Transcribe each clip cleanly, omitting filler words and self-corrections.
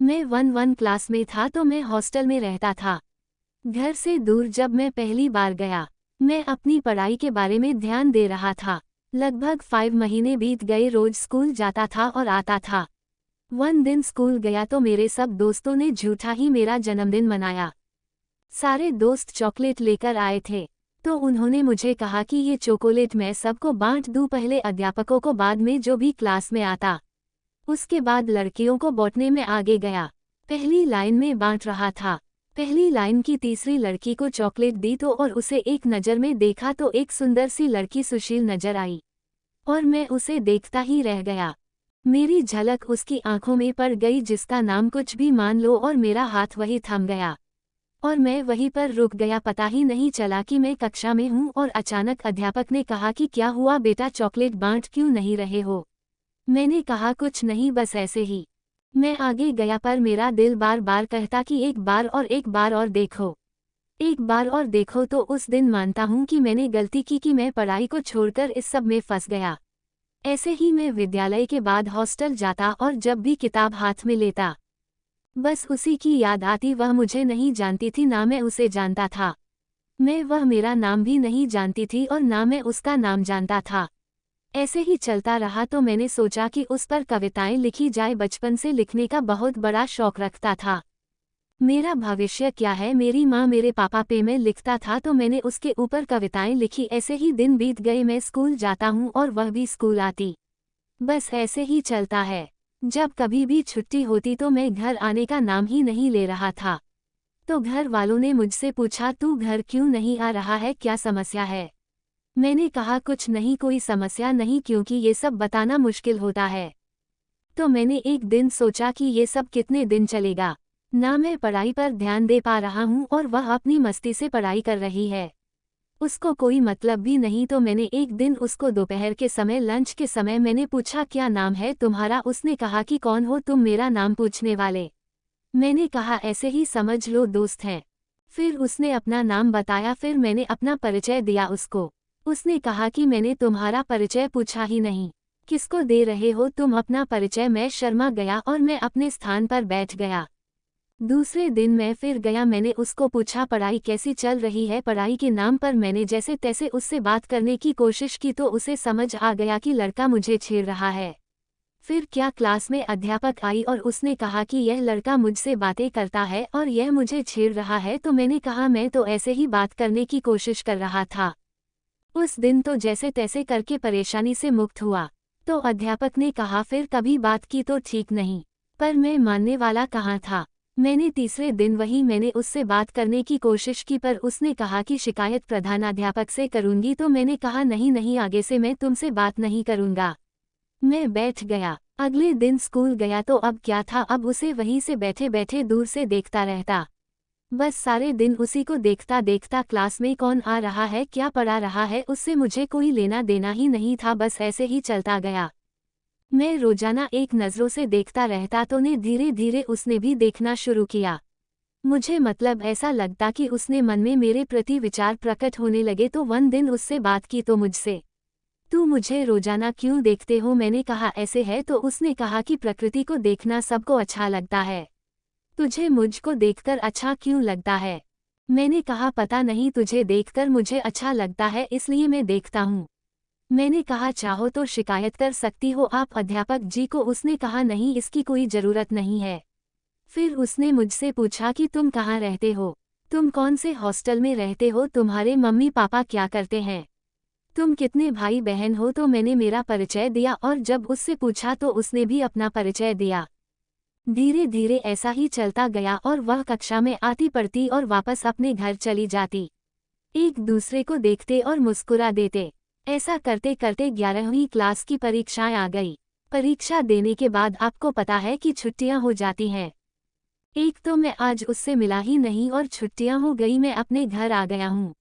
मैं 1 क्लास में था तो मैं हॉस्टल में रहता था। घर से दूर जब मैं पहली बार गया, मैं अपनी पढ़ाई के बारे में ध्यान दे रहा था। लगभग 5 महीने बीत गए, रोज स्कूल जाता था और आता था। 1 दिन स्कूल गया तो मेरे सब दोस्तों ने झूठा ही मेरा जन्मदिन मनाया। सारे दोस्त चॉकलेट लेकर आए थे, तो उन्होंने मुझे कहा कि ये चॉकलेट मैं सबको बांट दूं, पहले अध्यापकों को, बाद में जो भी क्लास में आता। उसके बाद लड़कियों को बांटने में आगे गया। पहली लाइन में बांट रहा था। पहली लाइन की तीसरी लड़की को चॉकलेट दी तो और उसे एक नज़र में देखा तो एक सुंदर सी लड़की सुशील नजर आई और मैं उसे देखता ही रह गया। मेरी झलक उसकी आंखों में पड़ गई, जिसका नाम कुछ भी मान लो, और मेरा हाथ वही थम गया और मैं वहीं पर रुक गया। पता ही नहीं चला कि मैं कक्षा में हूँ और अचानक अध्यापक ने कहा कि क्या हुआ बेटा, चॉकलेट बांट क्यों नहीं रहे हो? मैंने कहा कुछ नहीं, बस ऐसे ही। मैं आगे गया पर मेरा दिल बार बार कहता कि एक बार और एक बार और देखो, एक बार और देखो। तो उस दिन मानता हूँ कि मैंने गलती की कि मैं पढ़ाई को छोड़कर इस सब में फंस गया। ऐसे ही मैं विद्यालय के बाद हॉस्टल जाता और जब भी किताब हाथ में लेता, बस उसी की याद आती। वह मुझे नहीं जानती थी, ना मैं उसे जानता था। वह मेरा नाम भी नहीं जानती थी और ना मैं उसका नाम जानता था। ऐसे ही चलता रहा तो मैंने सोचा कि उस पर कविताएं लिखी जाए। बचपन से लिखने का बहुत बड़ा शौक रखता था। मेरा भविष्य क्या है, मेरी माँ मेरे पापा पे मैं लिखता था तो मैंने उसके ऊपर कविताएं लिखी। ऐसे ही दिन बीत गए, मैं स्कूल जाता हूँ और वह भी स्कूल आती। बस ऐसे ही चलता है। जब कभी भी छुट्टी होती तो मैं घर आने का नाम ही नहीं ले रहा था। तो घर वालों ने मुझसे पूछा, तू घर क्यों नहीं आ रहा है, क्या समस्या है? मैंने कहा कुछ नहीं, कोई समस्या नहीं, क्योंकि ये सब बताना मुश्किल होता है। तो मैंने एक दिन सोचा कि ये सब कितने दिन चलेगा। ना मैं पढ़ाई पर ध्यान दे पा रहा हूँ और वह अपनी मस्ती से पढ़ाई कर रही है, उसको कोई मतलब भी नहीं। तो मैंने एक दिन उसको दोपहर के समय, लंच के समय, मैंने पूछा क्या नाम है तुम्हारा? उसने कहा कि कौन हो तुम मेरा नाम पूछने वाले? मैंने कहा ऐसे ही समझ लो, दोस्त हैं। फिर उसने अपना नाम बताया, फिर मैंने अपना परिचय दिया उसको। उसने कहा कि मैंने तुम्हारा परिचय पूछा ही नहीं, किसको दे रहे हो तुम अपना परिचय? मैं शर्मा गया और मैं अपने स्थान पर बैठ गया। दूसरे दिन मैं फिर गया, मैंने उसको पूछा पढ़ाई कैसी चल रही है? पढ़ाई के नाम पर मैंने जैसे तैसे उससे बात करने की कोशिश की तो उसे समझ आ गया कि लड़का मुझे छेड़ रहा है। फिर क्या, क्लास में अध्यापक आई और उसने कहा कि यह लड़का मुझसे बातें करता है और यह मुझे छेड़ रहा है। तो मैंने कहा मैं तो ऐसे ही बात करने की कोशिश कर रहा था। उस दिन तो जैसे तैसे करके परेशानी से मुक्त हुआ। तो अध्यापक ने कहा फिर कभी बात की तो ठीक नहीं, पर मैं मानने वाला कहाँ था। मैंने तीसरे दिन मैंने उससे बात करने की कोशिश की, पर उसने कहा कि शिकायत प्रधानाध्यापक से करूंगी। तो मैंने कहा नहीं नहीं, आगे से मैं तुमसे बात नहीं करूंगा। मैं बैठ गया। अगले दिन स्कूल गया तो अब क्या था, अब उसे वहीं से बैठे बैठे दूर से देखता रहता। बस सारे दिन उसी को देखता देखता, क्लास में कौन आ रहा है, क्या पढ़ा रहा है, उससे मुझे कोई लेना देना ही नहीं था। बस ऐसे ही चलता गया। मैं रोजाना एक नज़रों से देखता रहता तो धीरे धीरे उसने भी देखना शुरू किया। मुझे मतलब ऐसा लगता कि उसने मन में मेरे प्रति विचार प्रकट होने लगे। तो 1 दिन उससे बात की तो मुझसे, तू मुझे रोजाना क्यों देखते हो? मैंने कहा ऐसे है। तो उसने कहा कि प्रकृति को देखना सबको अच्छा लगता है, तुझे मुझको देखकर अच्छा क्यों लगता है? मैंने कहा पता नहीं, तुझे देखकर मुझे अच्छा लगता है, इसलिए मैं देखता हूँ। मैंने कहा चाहो तो शिकायत कर सकती हो आप अध्यापक जी को। उसने कहा नहीं, इसकी कोई ज़रूरत नहीं है। फिर उसने मुझसे पूछा कि तुम कहाँ रहते हो, तुम कौन से हॉस्टल में रहते हो, तुम्हारे मम्मी पापा क्या करते हैं, तुम कितने भाई बहन हो? तो मैंने मेरा परिचय दिया और जब उससे पूछा तो उसने भी अपना परिचय दिया। धीरे धीरे ऐसा ही चलता गया और वह कक्षा में आती पढ़ती और वापस अपने घर चली जाती। एक दूसरे को देखते और मुस्कुरा देते। ऐसा करते करते 11वीं क्लास की परीक्षाएं आ गई। परीक्षा देने के बाद आपको पता है कि छुट्टियां हो जाती हैं। एक तो मैं आज उससे मिला ही नहीं और छुट्टियां हो गई, मैं अपने घर आ गया हूँ।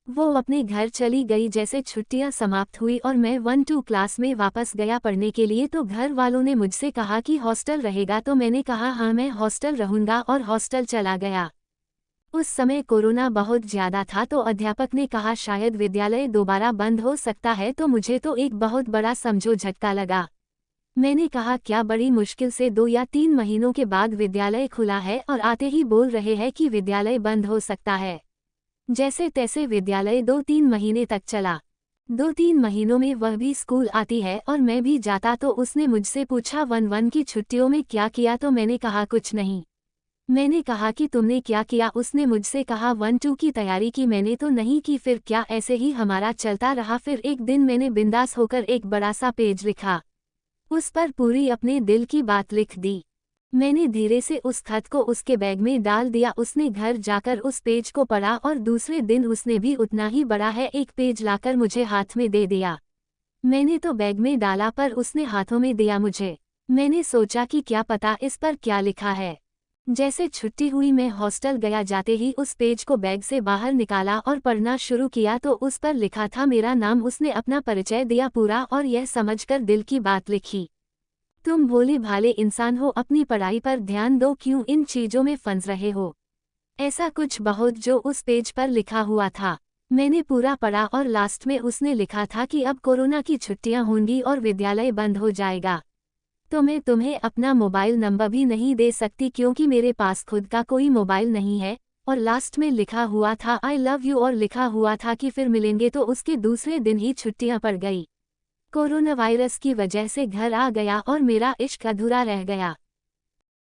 वो अपने घर चली गई जैसे छुट्टियां समाप्त हुई और मैं 1-2 क्लास में वापस गया पढ़ने के लिए। तो घर वालों ने मुझसे कहा कि हॉस्टल रहेगा, तो मैंने कहा हाँ मैं हॉस्टल रहूंगा और हॉस्टल चला गया। उस समय कोरोना बहुत ज़्यादा था तो अध्यापक ने कहा शायद विद्यालय दोबारा बंद हो सकता है। तो मुझे तो एक बहुत बड़ा समझो झटका लगा। मैंने कहा क्या बड़ी मुश्किल से 2 या 3 महीनों के बाद विद्यालय खुला है और आते ही बोल रहे हैं कि विद्यालय बंद हो सकता है। जैसे तैसे विद्यालय 2-3 महीने तक चला। 2-3 महीनों में वह भी स्कूल आती है और मैं भी जाता तो उसने मुझसे पूछा 1-1 की छुट्टियों में क्या किया तो मैंने कहा कुछ नहीं। मैंने कहा कि तुमने क्या किया उसने मुझसे कहा 1-2 की तैयारी की मैंने तो नहीं की फिर क्या ऐसे ही हमारा चलता रहा फिर एक दिन मैंने बिंदास होकर एक बड़ा सा पेज लिखा। उस पर पूरी अपने दिल की बात लिख दी। मैंने धीरे से उस खत को उसके बैग में डाल दिया उसने घर जाकर उस पेज को पढ़ा और दूसरे दिन उसने भी उतना ही बड़ा है एक पेज लाकर मुझे हाथ में दे दिया। मैंने तो बैग में डाला पर उसने हाथों में दिया मुझे। मैंने सोचा कि क्या पता इस पर क्या लिखा है। जैसे छुट्टी हुई मैं हॉस्टल गया जाते ही उस पेज को बैग से बाहर निकाला और पढ़ना शुरू किया तो उस पर लिखा था मेरा नाम उसने अपना परिचय दिया पूरा और यह समझकर दिल की बात लिखी। तुम भोले भाले इंसान हो अपनी पढ़ाई पर ध्यान दो क्यों इन चीजों में फंस रहे हो। ऐसा कुछ बहुत जो उस पेज पर लिखा हुआ था। मैंने पूरा पढ़ा और लास्ट में उसने लिखा था कि अब कोरोना की छुट्टियां होंगी और विद्यालय बंद हो जाएगा। तो मैं तुम्हें अपना मोबाइल नंबर भी नहीं दे सकती क्योंकि मेरे पास खुद का कोई मोबाइल नहीं है। और लास्ट में लिखा हुआ था आई लव यू और लिखा हुआ था कि फिर मिलेंगे तो उसके दूसरे दिन ही छुट्टियां पड़ गई। कोरोना वायरस की वजह से घर आ गया और मेरा इश्क अधूरा रह गया।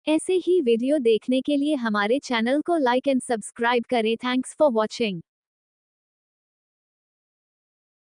ऐसे ही वीडियो देखने के लिए हमारे चैनल को लाइक एंड सब्सक्राइब करें। Thanks for watching.